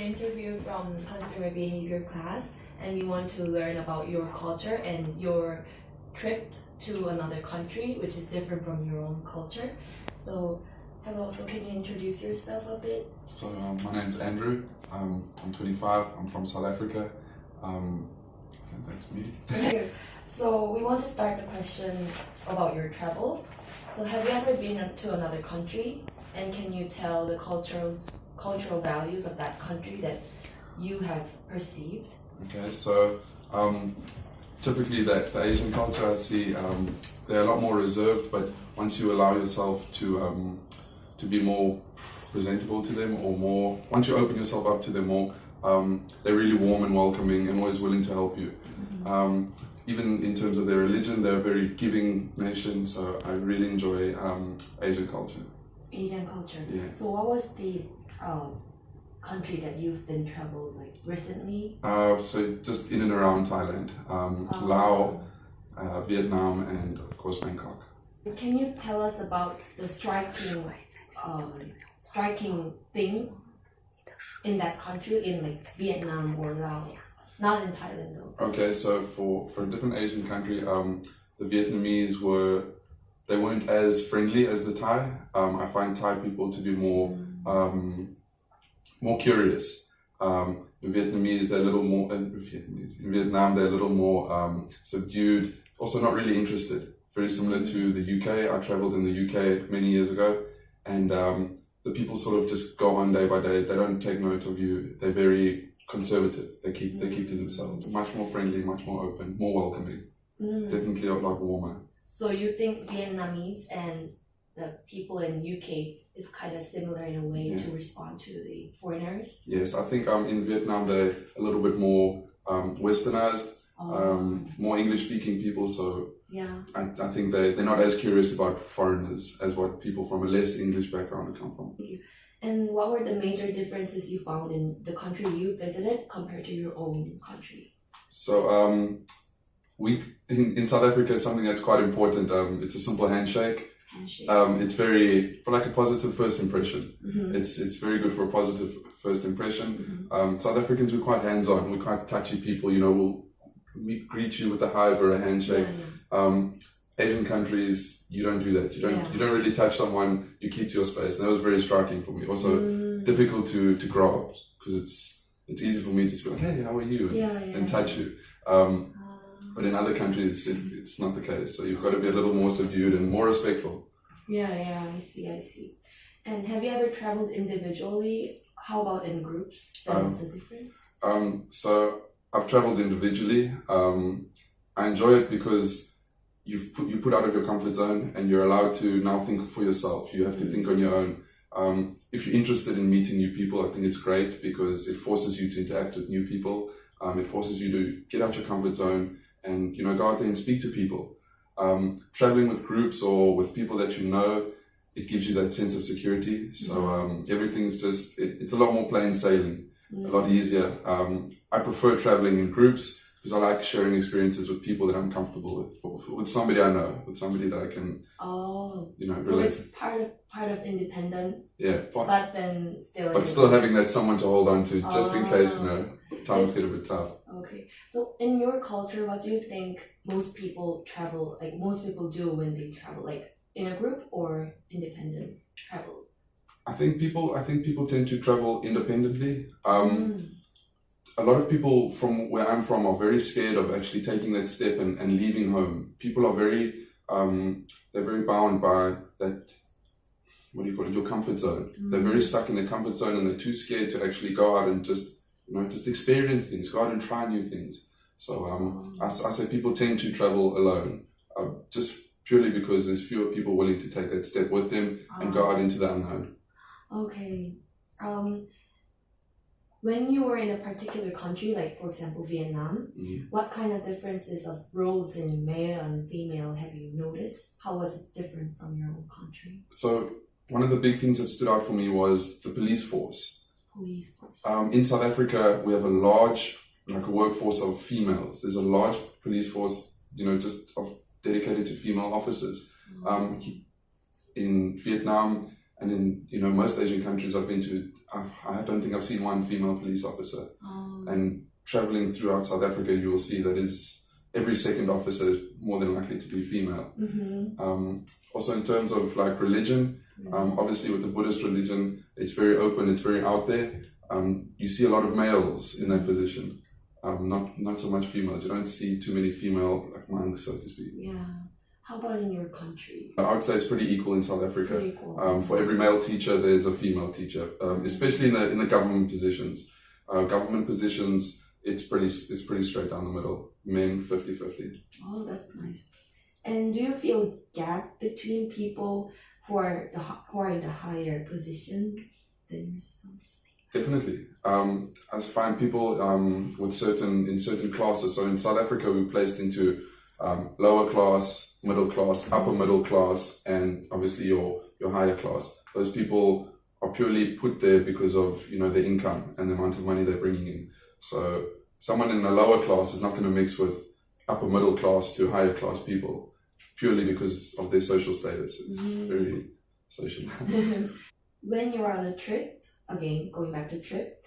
interview from consumer behavior class, and we want to learn about your culture and your trip to another country, which is different from your own culture. So, hello. So, can you introduce yourself a bit? So my name's Andrew. I'm 25. I'm from South Africa. And that's me. Thank you. So, we want to start the question about your travel. So, have you ever been to another country, and can you tell the cultural values of that country that you have perceived? Okay, so typically the Asian culture I see, they're a lot more reserved, but once you allow yourself to be more presentable to them, or more, once you open yourself up to them more, they're really warm and welcoming and always willing to help you. Mm-hmm. Even in terms of their religion, they're a very giving nation, so I really enjoy Asian culture. Asian culture. Yeah. So what was the country that you've been traveled like recently? So just in and around Thailand, Laos, Vietnam, and of course Bangkok. Can you tell us about the striking thing in that country, in like Vietnam or Laos? Not in Thailand though. Okay, so for a different Asian country, the Vietnamese weren't as friendly as the Thai. I find Thai people to be more curious. In Vietnamese, they're a little more. In Vietnam, they're a little more subdued. Also, not really interested. Very similar to the UK. I travelled in the UK many years ago, and the people sort of just go on day by day. They don't take note of you. They're very conservative. They keep to themselves. Much more friendly, much more open, more welcoming. Definitely a lot warmer. So you think Vietnamese and the people in UK is kind of similar in a way to respond to the foreigners? Yes, I think in Vietnam they're a little bit more westernized, more English-speaking people. So I think they're not as curious about foreigners as what people from a less English background come from. And what were the major differences you found in the country you visited compared to your own country? So in South Africa, something that's quite important. It's a simple handshake. It's very for like a positive first impression. Mm-hmm. It's very good for a positive first impression. Mm-hmm. South Africans, we're quite hands-on. We're quite touchy people. We'll greet you with a hug or a handshake. Asian countries, you don't do that. You don't really touch someone. You keep to your space. And that was very striking for me. Also difficult to grow up because it's easy for me to be like, hey, how are you? And touch you. But in other countries, it's not the case. So you've got to be a little more subdued and more respectful. Yeah, I see. And have you ever traveled individually? How about in groups? What's the difference? So I've traveled individually. I enjoy it because you put out of your comfort zone and you're allowed to now think for yourself. You have to think on your own. If you're interested in meeting new people, I think it's great because it forces you to interact with new people. It forces you to get out your comfort zone and go out there and speak to people. Traveling with groups or with people that you know, it gives you that sense of security. So everything's it's a lot more plain sailing, a lot easier. I prefer traveling in groups because I like sharing experiences with people that I'm comfortable with somebody I know, with somebody that I can, relate. So it's part of independent. Yeah, but then still. But still having that someone to hold on to, just in case times get a bit tough. Okay. So in your culture, what do you think most people do when they travel, like in a group or independent travel? I think people tend to travel independently. A lot of people from where I'm from are very scared of actually taking that step and leaving home. People are very they're very bound by that, what do you call it, your comfort zone. They're very stuck in their comfort zone and they're too scared to actually go out and just experience things, go out and try new things. So I say people tend to travel alone, just purely because there's fewer people willing to take that step with them and go out into the unknown. Okay. When you were in a particular country, like for example Vietnam, what kind of differences of roles in male and female have you noticed? How was it different from your own country? So one of the big things that stood out for me was the police force. In South Africa, we have a large, a workforce of females. There's a large police force, just dedicated to female officers. In Vietnam and in most Asian countries I've been to, I don't think I've seen one female police officer. Um, And traveling throughout South Africa, you will see that is every second officer is more than likely to be female. Also, in terms of like religion, obviously with the Buddhist religion, it's very open, it's very out there. You see a lot of males in that position, not so much females. You don't see too many female like monks, so to speak. Yeah. How about in your country? I would say it's pretty equal in South Africa. Pretty cool. For every male teacher, there's a female teacher, especially in the government positions. Government positions, it's pretty straight down the middle. Men 50-50. Oh, that's nice. And do you feel gap between people who are in the higher position than yourself? Definitely. I find people in certain classes. So in South Africa, we're placed into lower class, middle class, upper middle class, and obviously your higher class. Those people are purely put there because of their income and the amount of money they're bringing in. So someone in a lower class is not going to mix with upper middle class to higher class people purely because of their social status. It's very social. When you're on a trip, again going back to trip,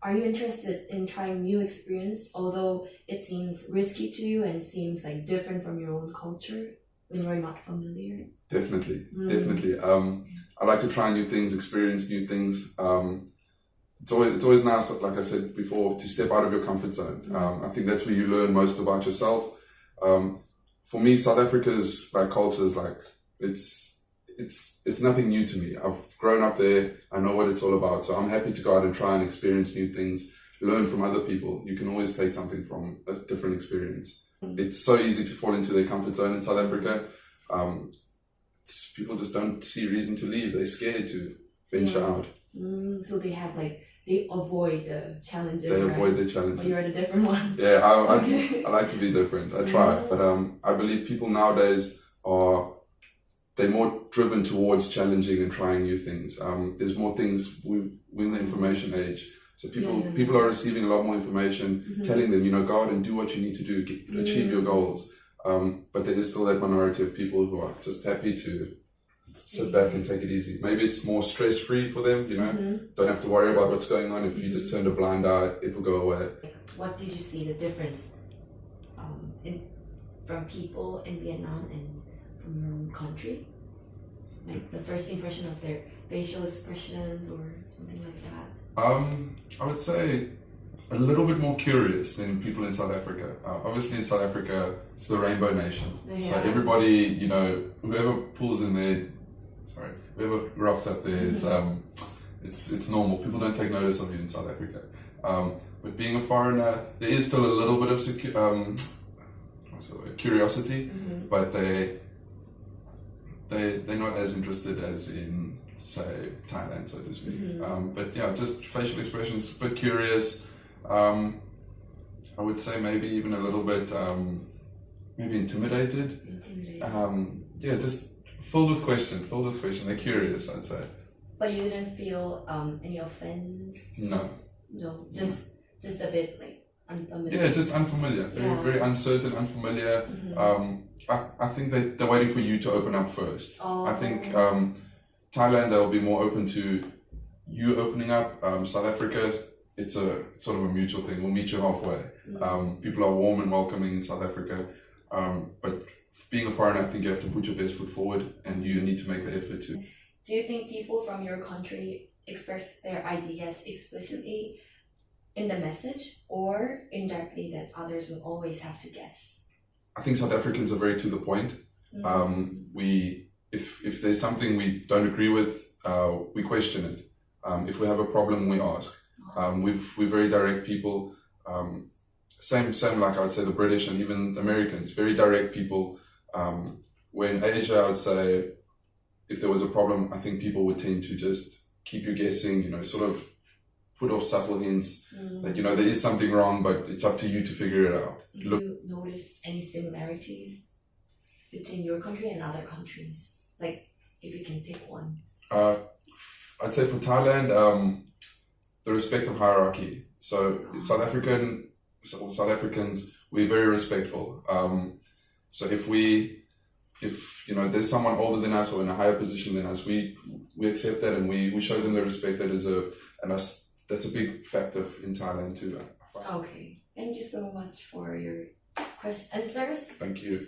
are you interested in trying new experience, although it seems risky to you and it seems like different from your own culture when you're not familiar? Definitely. I like to try new things, experience new things. It's always nice, like I said before, to step out of your comfort zone. I think that's where you learn most about yourself. For me, South Africa's culture is it's nothing new to me. I've grown up there. I know what it's all about. So I'm happy to go out and try and experience new things, learn from other people. You can always take something from a different experience. It's so easy to fall into their comfort zone in South Africa. People just don't see reason to leave. They're scared to venture out. So they avoid the challenges. They right? avoid the challenges. But you're a different one. Yeah, I like to be different. I try, but I believe people nowadays they're more driven towards challenging and trying new things. There's more things. We're in the information age, so people are receiving a lot more information, telling them, go out and do what you need to do, achieve your goals. But there is still that minority of people who are just happy to sit back and take it easy. Maybe it's more stress-free for them, don't have to worry about what's going on. If you just turn a blind eye, it will go away. What did you see the difference from people in Vietnam and from your own country? Like the first impression of their facial expressions or something like that? I would say a little bit more curious than people in South Africa. Obviously in South Africa, it's the rainbow nation. So everybody, whoever pulls in there, whoever rocks up there is, it's normal. People don't take notice of you in South Africa. But being a foreigner, there is still a little bit of curiosity, but they're not as interested as in, say, Thailand, so to speak. But yeah, just facial expressions, a bit curious. I would say maybe even a little bit, maybe intimidated. Yeah, just filled with question. They're curious, I'd say. But you didn't feel any offense? No. No, just a bit unfamiliar. Yeah, just unfamiliar. Very uncertain, unfamiliar. I think they're waiting for you to open up first. I think Thailand, they'll be more open to you opening up. South Africa, it's a sort of a mutual thing. We'll meet you halfway. People are warm and welcoming in South Africa. But being a foreigner, I think you have to put your best foot forward and you need to make the effort to. Do you think people from your country express their ideas explicitly in the message or indirectly that others will always have to guess? I think South Africans are very to the point. If there's something we don't agree with, we question it. If we have a problem, we ask. We're very direct people. Same like I would say the British and even the Americans, very direct people. When Asia, I would say, if there was a problem, I think people would tend to just keep you guessing, sort of put off subtle hints that, there is something wrong, but it's up to you to figure it out. Do you notice any similarities between your country and other countries? Like, if you can pick one. I'd say for Thailand, the respect of hierarchy. So South Africans, we're very respectful. So if we if there's someone older than us or in a higher position than us, we accept that and we show them the respect they deserve, and that's a big factor in Thailand too. Okay, thank you so much for your answers. Thank you.